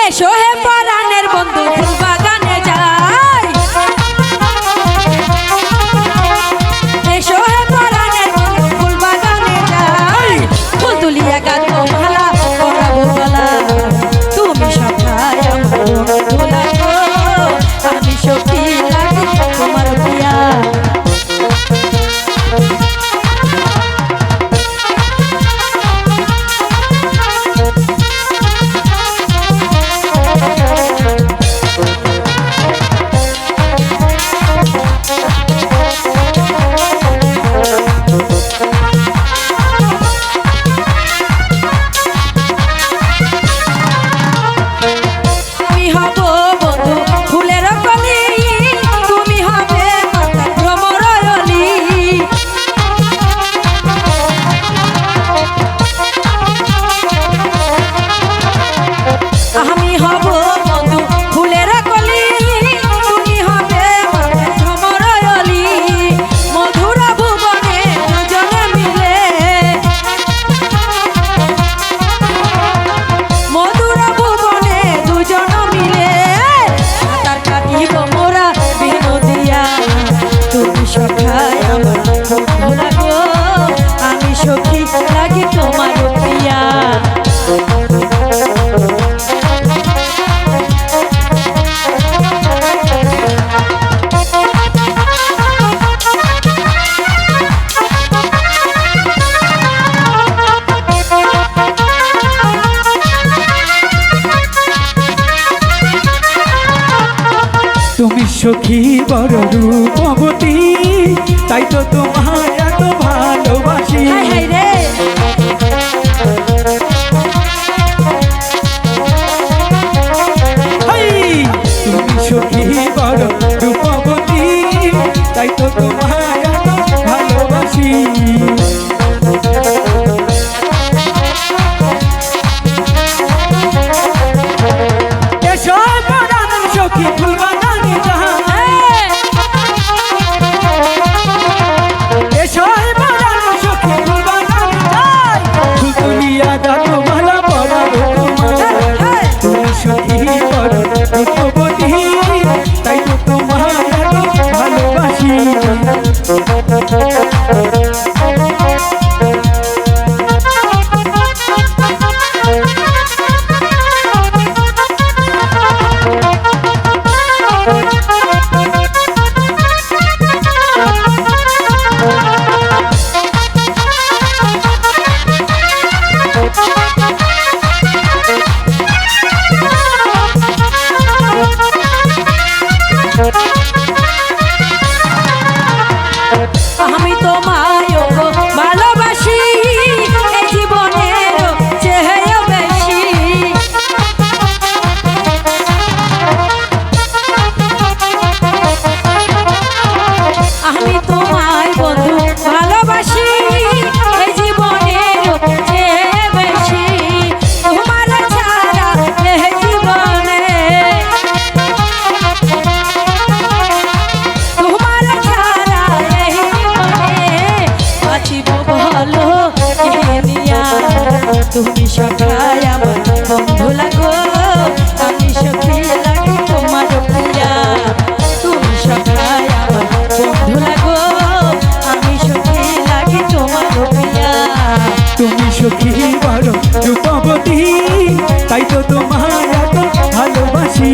এসো হে পরাণের বন্ধু ফুল বাগানে যাই, এসো হে পরাণের বন্ধু ফুল বাগানে যাই, ফুল তুলিয়া গাঁথবো মালা পরাবো গলা, তুমি সখায় আমার বন্ধু লাগো, আমি সখী লাগি তোমার প্রিয়া। তুমি সখী বড় রূপবতী, তাই তো তোমায় এত ভালোবাসি। তুমি সখী বড় রূপবতী, তাই তো তোমায় এত ভালোবাসি। এসো পরাণ সখী ফুল বাগানে যাই, এসো পরাণ সখী ফুল বাগানে যাই, ফুল তুলিয়া গাঁথবো মালা পরাবো তোমায়, তুমি সখী বড় রূপবতী, তাই তো তোমায় এত ভালোবাসি। আমি তোমায় ভালোবাসি, এই জীবনের চেয়েও বেশি, আমি তোমায় বন্ধু ভালোবাসি, এই জীবনের চেয়ে বেশি, তোমার ছাড়া এই জীবনে, তোমার ছাড়া এই জীবনে বাঁচিব বলো কে নিয়া, তুমি সখায় আমার বন্ধু লাগো, আমি সখী লাগি তোমার প্রিয়া, তুমি সখায় আমার বন্ধু লাগো, আমি সখী লাগি তোমার প্রিয়া। তুমি সখী বড় রূপবতী, তাই তো তোমায় এত ভালোবাসি।